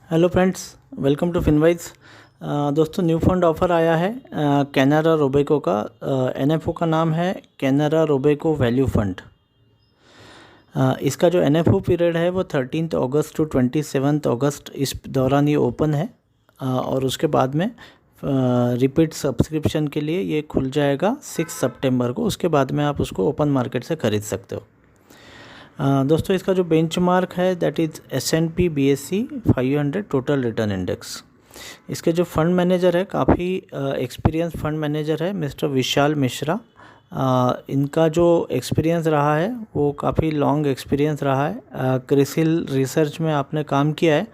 Hello friends, welcome to Finwise. दोस्तों, new fund offer आया है कैनरा रोबेको का। एनएफओ का नाम है कैनरा रोबेको वैल्यू फंड। इसका जो एनएफओ पीरियड है वो 13 अगस्त टू 27 अगस्त इस दौरान ये ओपन है। और उसके बाद में रिपीट सब्सक्रिप्शन के लिए ये खुल जाएगा 6 सितंबर को। उसके बाद में आप उसको ओपन मार्केट से ख़रीद सकते हो। दोस्तों, इसका जो बेंचमार्क है that is S&P BSE 500 total return index. इसके जो फंड मैनेजर है, काफ़ी एक्सपीरियंस फंड मैनेजर है, मिस्टर विशाल मिश्रा। इनका जो एक्सपीरियंस रहा है वो काफ़ी लॉन्ग एक्सपीरियंस रहा है। क्रिसिल रिसर्च में आपने काम किया है।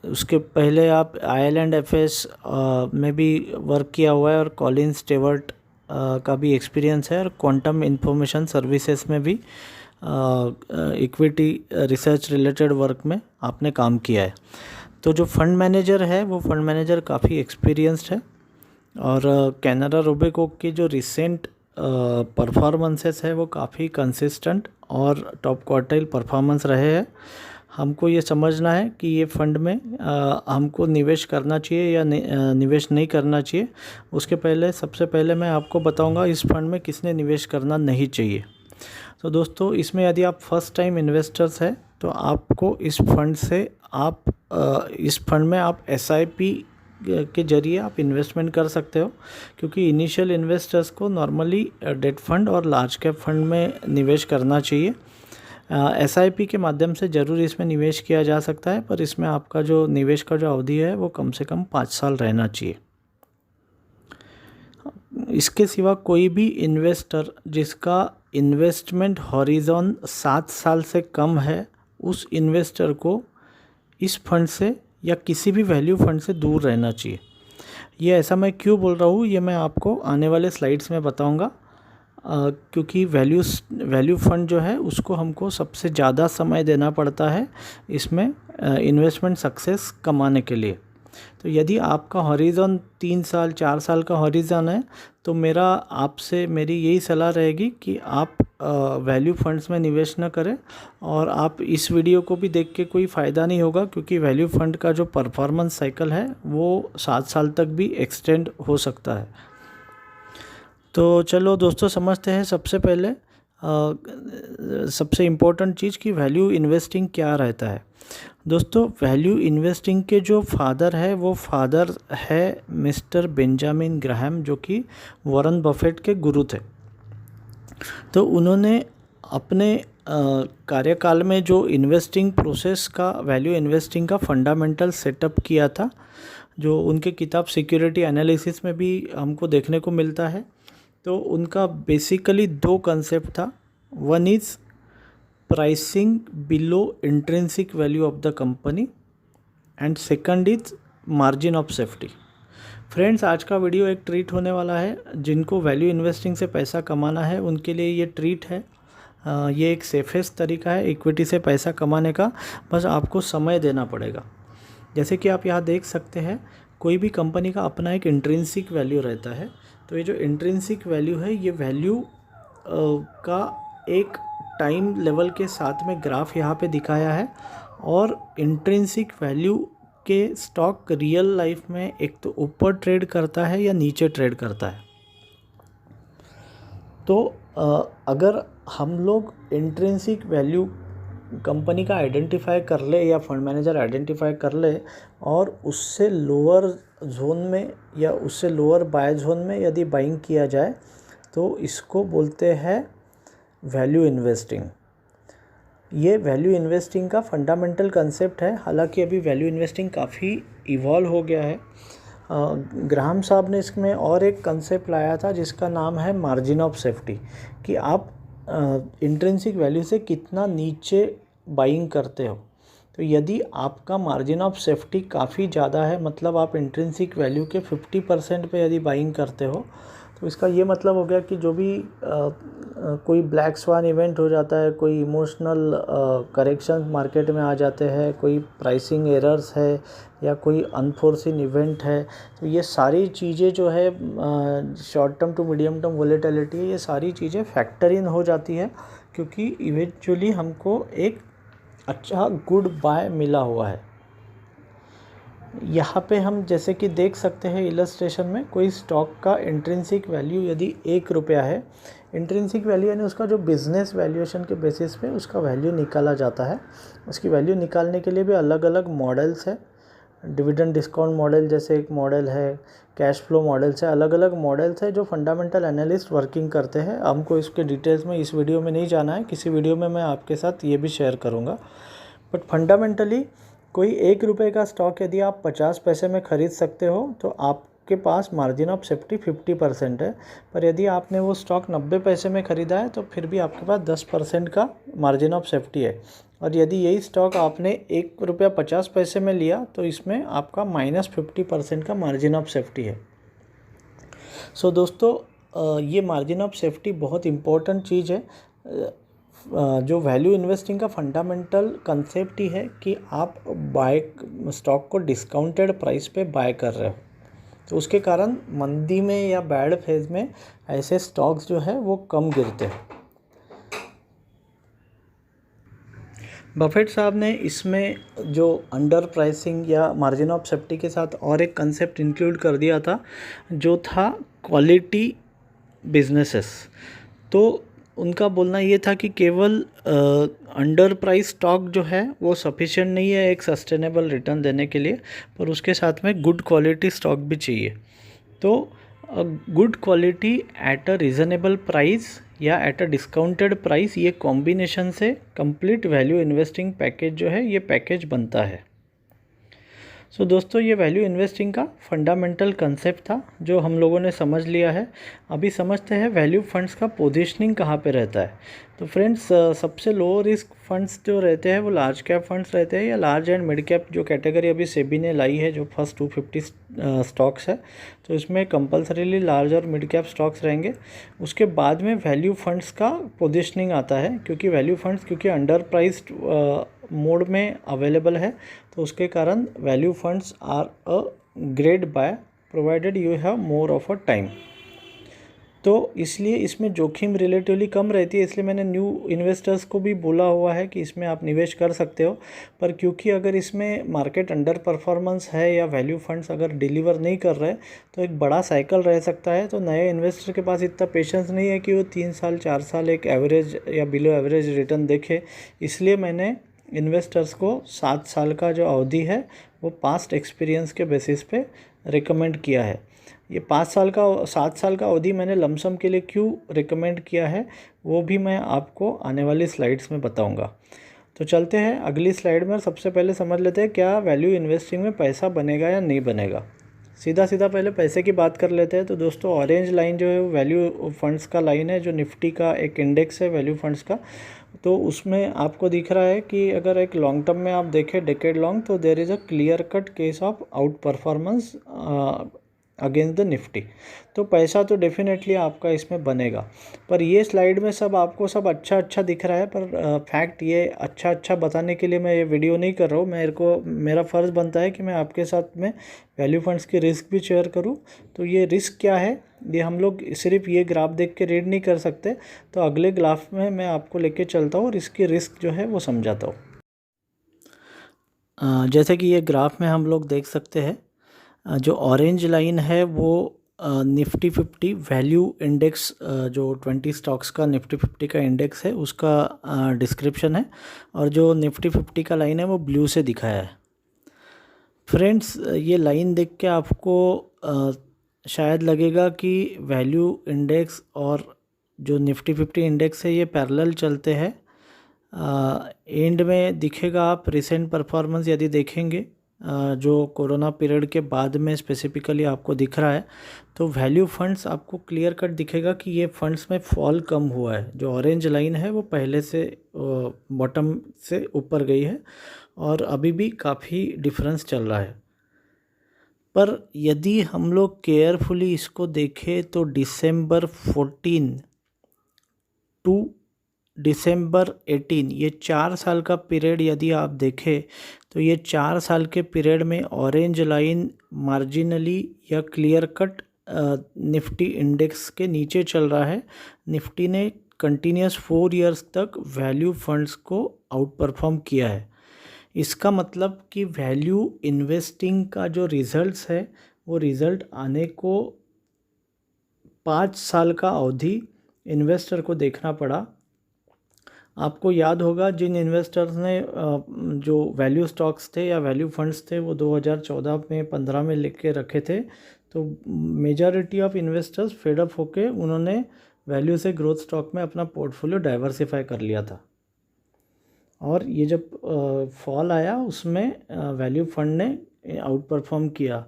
उसके पहले आप IL&FS में भी वर्क किया हुआ है और कॉलिन स्टेवर्ट का भी एक्सपीरियंस है, और क्वांटम इंफॉर्मेशन सर्विसेज में भी इक्विटी रिसर्च रिलेटेड वर्क में आपने काम किया है। तो जो फंड मैनेजर है वो फंड मैनेजर काफ़ी एक्सपीरियंस्ड है। और कैनरा रोबेको की जो रिसेंट परफॉर्मेंसेस है वो काफ़ी कंसिस्टेंट और टॉप क्वार्टाइल परफॉर्मेंस रहे हैं। हमको ये समझना है कि ये फ़ंड में हमको निवेश करना चाहिए या निवेश नहीं करना चाहिए। उसके पहले सबसे पहले मैं आपको बताऊंगा इस फंड में किसने निवेश करना नहीं चाहिए। तो दोस्तों, इसमें यदि आप फर्स्ट टाइम इन्वेस्टर्स हैं तो आपको इस फंड से इस फंड में आप SIP के जरिए आप इन्वेस्टमेंट कर सकते हो, क्योंकि इनिशियल इन्वेस्टर्स को नॉर्मली डेट फंड और लार्ज कैप फंड में निवेश करना चाहिए। SIP के माध्यम से ज़रूर इसमें निवेश किया जा सकता है, पर इसमें आपका जो निवेश का जो अवधि है वो कम से कम 5 साल रहना चाहिए। इसके सिवा कोई भी इन्वेस्टर जिसका इन्वेस्टमेंट हॉरिजॉन 7 साल से कम है, उस इन्वेस्टर को इस फंड से या किसी भी वैल्यू फंड से दूर रहना चाहिए। ये ऐसा मैं क्यों बोल रहा हूँ ये मैं आपको आने वाले स्लाइड्स में बताऊँगा। क्योंकि वैल्यू फंड जो है उसको हमको सबसे ज़्यादा समय देना पड़ता है इसमें इन्वेस्टमेंट सक्सेस कमाने के लिए। तो यदि आपका हॉरिजॉन 3 साल 4 साल का हॉरिजॉन है तो मेरी यही सलाह रहेगी कि आप वैल्यू फंड्स में निवेश न करें। और आप इस वीडियो को भी देख के कोई फ़ायदा नहीं होगा, क्योंकि वैल्यू फंड का जो परफॉर्मेंस साइकिल है वो 7 साल तक भी एक्सटेंड हो सकता है। तो चलो दोस्तों, समझते हैं सबसे पहले सबसे इम्पोर्टेंट चीज़ कि वैल्यू इन्वेस्टिंग क्या रहता है। दोस्तों, वैल्यू इन्वेस्टिंग के जो फादर है वो फादर है मिस्टर बेंजामिन ग्राहम, जो कि वॉरेन बफेट के गुरु थे। तो उन्होंने अपने कार्यकाल में जो इन्वेस्टिंग प्रोसेस का, वैल्यू इन्वेस्टिंग का फंडामेंटल सेटअप किया था, जो उनके किताब सिक्योरिटी एनालिसिस में भी हमको देखने को मिलता है। तो उनका बेसिकली 2 कंसेप्ट था। One is pricing below intrinsic value of the company and second is margin of safety. Friends, आज का वीडियो एक ट्रीट होने वाला है। जिनको वैल्यू इन्वेस्टिंग से पैसा कमाना है उनके लिए ये ट्रीट है। ये एक सेफेस्ट तरीका है इक्विटी से पैसा कमाने का, बस आपको समय देना पड़ेगा। जैसे कि आप यहाँ देख सकते हैं, कोई भी कंपनी का अपना एक इंट्रिंसिक वैल्यू रहता है। तो ये जो इंट्रिंसिक वैल्यू है, ये वैल्यू का एक टाइम लेवल के साथ में ग्राफ यहाँ पे दिखाया है। और इंट्रिंसिक वैल्यू के स्टॉक रियल लाइफ में एक तो ऊपर ट्रेड करता है या नीचे ट्रेड करता है। तो अगर हम लोग इंट्रिंसिक वैल्यू कंपनी का आइडेंटिफाई कर ले या फंड मैनेजर आइडेंटिफाई कर ले और उससे लोअर जोन में या उससे लोअर बाय जोन में यदि बाइंग किया जाए तो इसको बोलते हैं वैल्यू इन्वेस्टिंग। ये वैल्यू इन्वेस्टिंग का फंडामेंटल कंसेप्ट है। हालांकि अभी वैल्यू इन्वेस्टिंग काफ़ी इवॉल्व हो गया है। ग्राहम साहब ने इसमें और एक कंसेप्ट लाया था जिसका नाम है मार्जिन ऑफ सेफ्टी, कि आप इंट्रिंसिक वैल्यू से कितना नीचे बाइंग करते हो। तो यदि आपका मार्जिन ऑफ सेफ्टी काफ़ी ज़्यादा है, मतलब आप इंट्रिंसिक वैल्यू के 50% पे यदि बाइंग करते हो, तो इसका ये मतलब हो गया कि जो भी कोई ब्लैक स्वान इवेंट हो जाता है, कोई इमोशनल करेक्शन मार्केट में आ जाते हैं, कोई प्राइसिंग एरर्स है या कोई अनफोर्सिन इवेंट है, तो ये सारी चीज़ें जो है short term to medium term volatility, ये सारी चीज़ें फैक्टर इन हो जाती है, क्योंकि इवेंचुअली हमको एक अच्छा गुड बाय मिला हुआ है। यहाँ पे हम जैसे कि देख सकते हैं इलस्ट्रेशन में, कोई स्टॉक का इंट्रिंसिक वैल्यू यदि 1 रुपया है, इंट्रिंसिक वैल्यू यानी उसका जो बिज़नेस वैल्यूएशन के बेसिस पे उसका वैल्यू निकाला जाता है। उसकी वैल्यू निकालने के लिए भी अलग अलग मॉडल्स है। डिविडेंड डिस्काउंट मॉडल जैसे एक मॉडल है, कैश फ्लो मॉडल्स है, अलग अलग मॉडल्स है जो फंडामेंटल एनालिस्ट वर्किंग करते हैं। हमको इसके डिटेल्स में इस वीडियो में नहीं जाना है, किसी वीडियो में मैं आपके साथ ये भी शेयर करूँगा। बट फंडामेंटली कोई 1 रुपये का स्टॉक यदि आप 50 पैसे में ख़रीद सकते हो तो आपके पास मार्जिन ऑफ सेफ्टी 50% है। पर यदि आपने वो स्टॉक 90 पैसे में ख़रीदा है तो फिर भी आपके पास 10% का मार्जिन ऑफ सेफ्टी है। और यदि यही स्टॉक आपने 1 रुपया 50 पैसे में लिया तो इसमें आपका -50% का मार्जिन ऑफ सेफ्टी है। सो दोस्तों, ये मार्जिन ऑफ सेफ्टी बहुत इम्पोर्टेंट चीज़ है। जो वैल्यू इन्वेस्टिंग का फंडामेंटल कंसेप्ट ही है कि आप स्टॉक को डिस्काउंटेड प्राइस पे बाय कर रहे हो, तो उसके कारण मंदी में या बैड फेज में ऐसे स्टॉक्स जो है वो कम गिरते हैं। बफेट साहब ने इसमें जो अंडर प्राइसिंग या मार्जिन ऑफ सेफ्टी के साथ और एक कंसेप्ट इंक्लूड कर दिया था, जो था क्वालिटी बिजनेसेस। तो उनका बोलना ये था कि केवल अंडर प्राइस स्टॉक जो है वो सफिशिएंट नहीं है एक सस्टेनेबल रिटर्न देने के लिए, पर उसके साथ में गुड क्वालिटी स्टॉक भी चाहिए। तो good quality at a reasonable price या एट अ डिस्काउंटेड प्राइस, ये कॉम्बिनेशन से कंप्लीट वैल्यू इन्वेस्टिंग पैकेज जो है ये पैकेज बनता है। सो दोस्तों, ये वैल्यू इन्वेस्टिंग का फंडामेंटल कंसेप्ट था जो हम लोगों ने समझ लिया है। अभी समझते हैं वैल्यू फंड्स का पोजीशनिंग कहाँ पे रहता है। तो फ्रेंड्स, सबसे लो रिस्क फंड्स जो रहते हैं वो लार्ज कैप फंड्स रहते हैं, या लार्ज एंड मिड कैप जो कैटेगरी अभी सेबी ने लाई है, जो फर्स्ट 250 स्टॉक्स है, तो इसमें कंपलसरीली लार्ज और मिड कैप स्टॉक्स रहेंगे। उसके बाद में वैल्यू फंड्स का पोजीशनिंग आता है, क्योंकि वैल्यू फंड्स क्योंकि अंडर प्राइस्ड मोड में अवेलेबल है, तो उसके कारण value funds are a great buy provided you have more of a time. तो इसलिए इसमें जोखिम रिलेटिवली कम रहती है, इसलिए मैंने न्यू इन्वेस्टर्स को भी बोला हुआ है कि इसमें आप निवेश कर सकते हो। पर क्योंकि अगर इसमें मार्केट अंडर परफॉर्मेंस है या वैल्यू फंड्स अगर डिलीवर नहीं कर रहे तो एक बड़ा साइकिल रह सकता है। तो नए इन्वेस्टर के पास इतना पेशेंस नहीं है कि वो 3 साल 4 साल एक एवरेज या बिलो एवरेज रिटर्न देखे। इसलिए मैंने इन्वेस्टर्स को 7 साल का जो अवधि है वो पास्ट एक्सपीरियंस के बेसिस पे रिकमेंड किया है। ये 7 साल का अवधि मैंने लमसम के लिए क्यों रिकमेंड किया है वो भी मैं आपको आने वाली स्लाइड्स में बताऊंगा। तो चलते हैं अगली स्लाइड में। सबसे पहले समझ लेते हैं क्या वैल्यू इन्वेस्टिंग में पैसा बनेगा या नहीं बनेगा। सीधा पहले पैसे की बात कर लेते हैं। तो दोस्तों, ऑरेंज लाइन जो है वो वैल्यू फंड्स का लाइन है, जो निफ्टी का एक इंडेक्स है वैल्यू फंड्स का। तो उसमें आपको दिख रहा है कि अगर एक लॉन्ग टर्म में आप देखें डेकेड लॉन्ग, तो there is a clear cut case of outperformance against the Nifty. तो पैसा तो डेफिनेटली आपका इसमें बनेगा। पर ये स्लाइड में सब आपको सब अच्छा दिख रहा है, पर फैक्ट ये अच्छा बताने के लिए मैं ये वीडियो नहीं कर रहा हूँ। मेरा फ़र्ज़ बनता है कि मैं आपके साथ में वैल्यू फंड्स की रिस्क भी शेयर करूँ। तो ये रिस्क क्या है, ये हम लोग सिर्फ ये ग्राफ देख के रीड नहीं कर सकते। तो अगले ग्राफ में मैं आपको लेके चलता हूँ और इसकी रिस्क जो है वो समझाता हूँ। जैसे कि ये ग्राफ में हम लोग देख सकते हैं, जो ऑरेंज लाइन है वो निफ्टी 50 वैल्यू इंडेक्स, जो 20 स्टॉक्स का निफ्टी 50 का इंडेक्स है उसका डिस्क्रिप्शन है, और जो निफ्टी 50 का लाइन है वो ब्लू से दिखाया है। फ्रेंड्स, ये लाइन देख के आपको शायद लगेगा कि वैल्यू इंडेक्स और जो निफ्टी 50 इंडेक्स है ये पैरेलल चलते हैं। एंड में दिखेगा, आप रिसेंट परफॉर्मेंस यदि देखेंगे जो कोरोना पीरियड के बाद में स्पेसिफिकली आपको दिख रहा है, तो वैल्यू फंड्स आपको क्लियर कट दिखेगा कि ये फंड्स में फॉल कम हुआ है। जो ऑरेंज लाइन है वो पहले से बॉटम से ऊपर गई है और अभी भी काफ़ी डिफरेंस चल रहा है। पर यदि हम लोग केयरफुली इसको देखें तो दिसंबर 14 टू दिसंबर 18, ये 4 साल का पीरियड यदि आप देखें तो ये 4 साल के पीरियड में ऑरेंज लाइन मार्जिनली या क्लियर कट निफ्टी इंडेक्स के नीचे चल रहा है। निफ्टी ने कंटिन्यूस 4 इयर्स तक वैल्यू फंड्स को आउट परफॉर्म किया है। इसका मतलब कि वैल्यू इन्वेस्टिंग का जो रिज़ल्ट्स है वो रिज़ल्ट आने को 5 साल का अवधि इन्वेस्टर को देखना पड़ा। आपको याद होगा जिन इन्वेस्टर्स ने जो वैल्यू स्टॉक्स थे या वैल्यू फंड्स थे वो 2014 में 15 में लेके रखे थे, तो majority of investors fed up होके उन्होंने वैल्यू से ग्रोथ स्टॉक में अपना पोर्टफोलियो डाइवर्सिफाई कर लिया था। और ये जब फॉल आया उसमें वैल्यू फंड ने आउट परफॉर्म किया।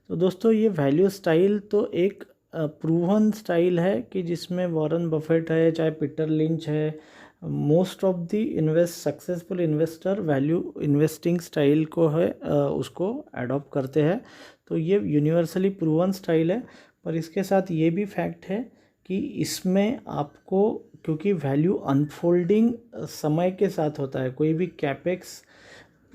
तो दोस्तों ये वैल्यू स्टाइल तो एक प्रूवन स्टाइल है कि जिसमें वॉरेन बफेट है, चाहे पीटर लिंच है, most of the successful investor value investing style को है उसको अडॉप्ट करते हैं। तो ये यूनिवर्सली प्रूवन स्टाइल है। पर इसके साथ ये भी फैक्ट है कि इसमें आपको, क्योंकि वैल्यू अनफोल्डिंग समय के साथ होता है, कोई भी कैपेक्स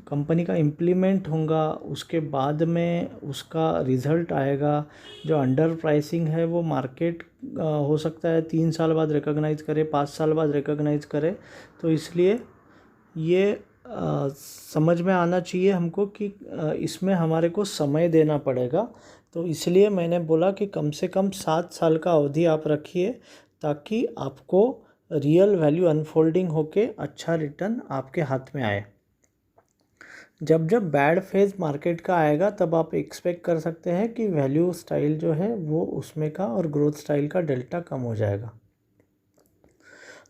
कंपनी का इम्प्लीमेंट होगा उसके बाद में उसका रिज़ल्ट आएगा। जो अंडर प्राइसिंग है वो मार्केट हो सकता है 3 साल बाद रिकॉग्नाइज़ करे, 5 साल बाद रिकॉग्नाइज़ करे। तो इसलिए ये समझ में आना चाहिए हमको कि इसमें हमारे को समय देना पड़ेगा। तो इसलिए मैंने बोला कि कम से कम 7 साल का अवधि आप रखिए ताकि आपको रियल वैल्यू अनफोल्डिंग होके अच्छा रिटर्न आपके हाथ में आए। जब जब बैड फेज मार्केट का आएगा तब आप एक्सपेक्ट कर सकते हैं कि वैल्यू स्टाइल जो है वो उसमें का और ग्रोथ स्टाइल का डेल्टा कम हो जाएगा।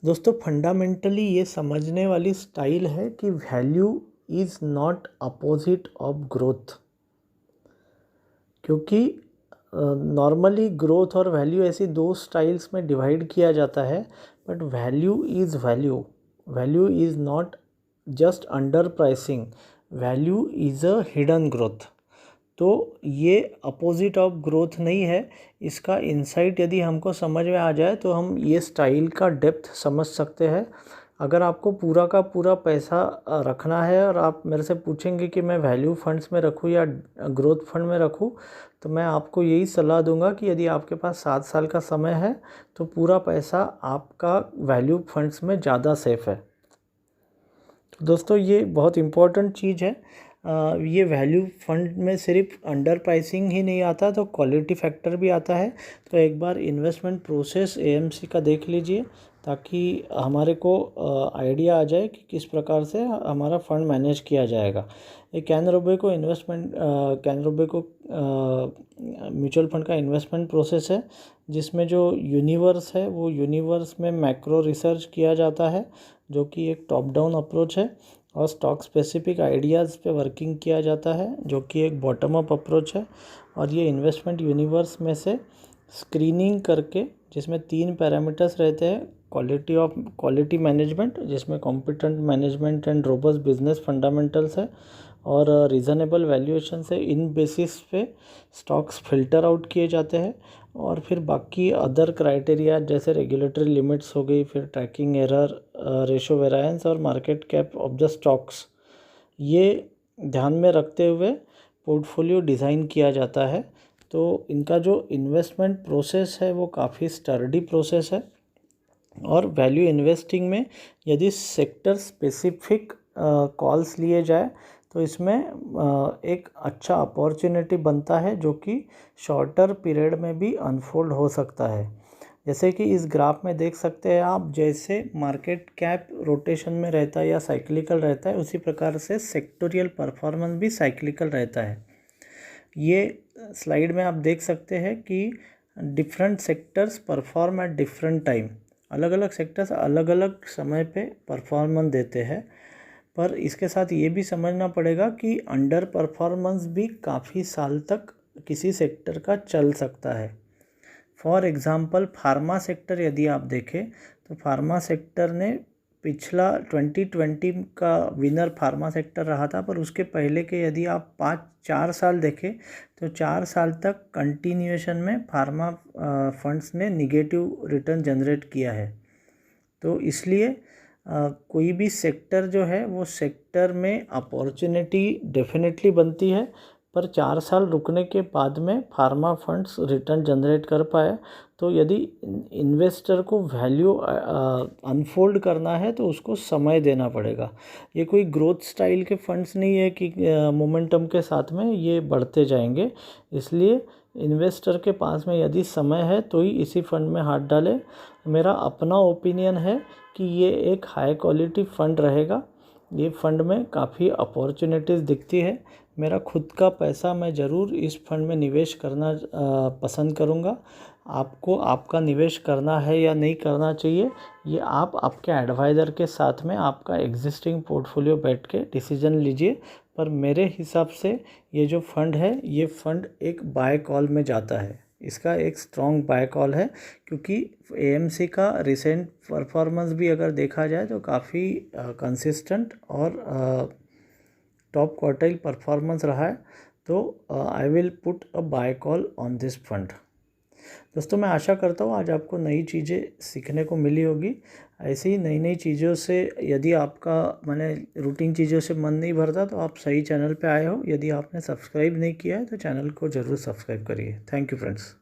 दोस्तों फंडामेंटली ये समझने वाली स्टाइल है कि value is not opposite of growth, क्योंकि नॉर्मली ग्रोथ और वैल्यू ऐसी दो स्टाइल्स में डिवाइड किया जाता है। But value is value, value is not just under pricing, value is a hidden growth. तो ये अपोजिट ऑफ ग्रोथ नहीं है। इसका इंसाइट यदि हमको समझ में आ जाए तो हम ये स्टाइल का डेप्थ समझ सकते हैं। अगर आपको पूरा का पूरा पैसा रखना है और आप मेरे से पूछेंगे कि मैं वैल्यू फंड्स में रखूँ या ग्रोथ फंड में रखूँ, तो मैं आपको यही सलाह दूंगा कि यदि आपके पास 7 साल का समय है तो पूरा पैसा आपका वैल्यू फंड्स में ज़्यादा सेफ है। दोस्तों ये बहुत इम्पोर्टेंट चीज़ है। ये वैल्यू फंड में सिर्फ अंडर प्राइसिंग ही नहीं आता तो क्वालिटी फैक्टर भी आता है। तो एक बार इन्वेस्टमेंट प्रोसेस एएमसी का देख लीजिए ताकि हमारे को आइडिया आ जाए कि किस प्रकार से हमारा फंड मैनेज किया जाएगा। ये कैन रोबेको म्यूचुअल फंड का इन्वेस्टमेंट प्रोसेस है जिसमें जो यूनिवर्स है वो यूनिवर्स में मैक्रो रिसर्च किया जाता है जो कि एक टॉप डाउन अप्रोच है, और स्टॉक स्पेसिफिक आइडियाज़ पे वर्किंग किया जाता है जो कि एक बॉटम अप अप्रोच है। और ये इन्वेस्टमेंट यूनिवर्स में से स्क्रीनिंग करके, जिसमें 3 पैरामीटर्स रहते हैं, क्वालिटी मैनेजमेंट जिसमें competent management and robust business fundamentals है, और रीज़नेबल वैल्यूएशन से इन बेसिस पे स्टॉक्स फिल्टर आउट किए जाते हैं। और फिर बाकी अदर क्राइटेरिया जैसे रेगुलेटरी लिमिट्स हो गई, फिर ट्रैकिंग एरर, रेशो वेरिएंस और market cap of the stocks, ये ध्यान में रखते हुए पोर्टफोलियो डिज़ाइन किया जाता है। तो इनका जो इन्वेस्टमेंट प्रोसेस है वो काफ़ी स्टर्डी प्रोसेस है। और वैल्यू इन्वेस्टिंग में यदि सेक्टर स्पेसिफिक कॉल्स लिए जाए तो इसमें एक अच्छा अपॉर्चुनिटी बनता है जो कि शॉर्टर पीरियड में भी अनफोल्ड हो सकता है। जैसे कि इस ग्राफ में देख सकते हैं आप, जैसे मार्केट कैप रोटेशन में रहता है या साइक्लिकल रहता है, उसी प्रकार से सेक्टोरियल परफॉर्मेंस भी साइक्लिकल रहता है। ये स्लाइड में आप देख सकते हैं कि different sectors perform at different time, अलग अलग सेक्टर्स अलग अलग समय पे परफॉर्मेंस देते हैं। पर इसके साथ ये भी समझना पड़ेगा कि अंडर परफॉर्मेंस भी काफ़ी साल तक किसी सेक्टर का चल सकता है। फॉर एग्ज़ाम्पल फार्मा सेक्टर यदि आप देखें तो फार्मा सेक्टर ने पिछला 2020 का विनर फार्मा सेक्टर रहा था, पर उसके पहले के यदि आप 5-4 साल देखें तो 4 साल तक कंटिन्यूएशन में फार्मा फंड्स ने निगेटिव रिटर्न जनरेट किया है। तो इसलिए कोई भी सेक्टर जो है वो सेक्टर में अपॉर्चुनिटी डेफिनेटली बनती है, पर 4 साल रुकने के बाद में फार्मा फंड्स रिटर्न जनरेट कर पाए। तो यदि इन्वेस्टर को वैल्यू अनफोल्ड करना है तो उसको समय देना पड़ेगा। ये कोई ग्रोथ स्टाइल के फंड्स नहीं है कि मोमेंटम के साथ में ये बढ़ते जाएंगे। इसलिए इन्वेस्टर के पास में यदि समय है तो ही इसी फंड में हाथ डालें। मेरा अपना ओपिनियन है कि ये एक हाई क्वालिटी फ़ंड रहेगा। ये फ़ंड में काफ़ी अपॉर्चुनिटीज़ दिखती है। मेरा खुद का पैसा मैं ज़रूर इस फंड में निवेश करना पसंद करूँगा। आपको आपका निवेश करना है या नहीं करना चाहिए, ये आप आपके एडवाइज़र के साथ में आपका एग्जिस्टिंग पोर्टफोलियो बैठ के डिसीजन लीजिए। पर मेरे हिसाब से ये जो फ़ंड है, ये फ़ंड एक बाय कॉल में जाता है। इसका एक स्ट्रॉन्ग बाय कॉल है, क्योंकि एएमसी का रिसेंट परफॉर्मेंस भी अगर देखा जाए तो काफ़ी कंसिस्टेंट और टॉप क्वार्टाइल परफॉर्मेंस रहा है। तो I will put a buy call on this fund. दोस्तों, मैं आशा करता हूँ आज आपको नई चीज़ें सीखने को मिली होगी। ऐसी ही नई नई चीज़ों से यदि आपका माने रूटीन चीज़ों से मन नहीं भरता तो आप सही चैनल पे आए हो। यदि आपने सब्सक्राइब नहीं किया है तो चैनल को ज़रूर सब्सक्राइब करिए। Thank you friends.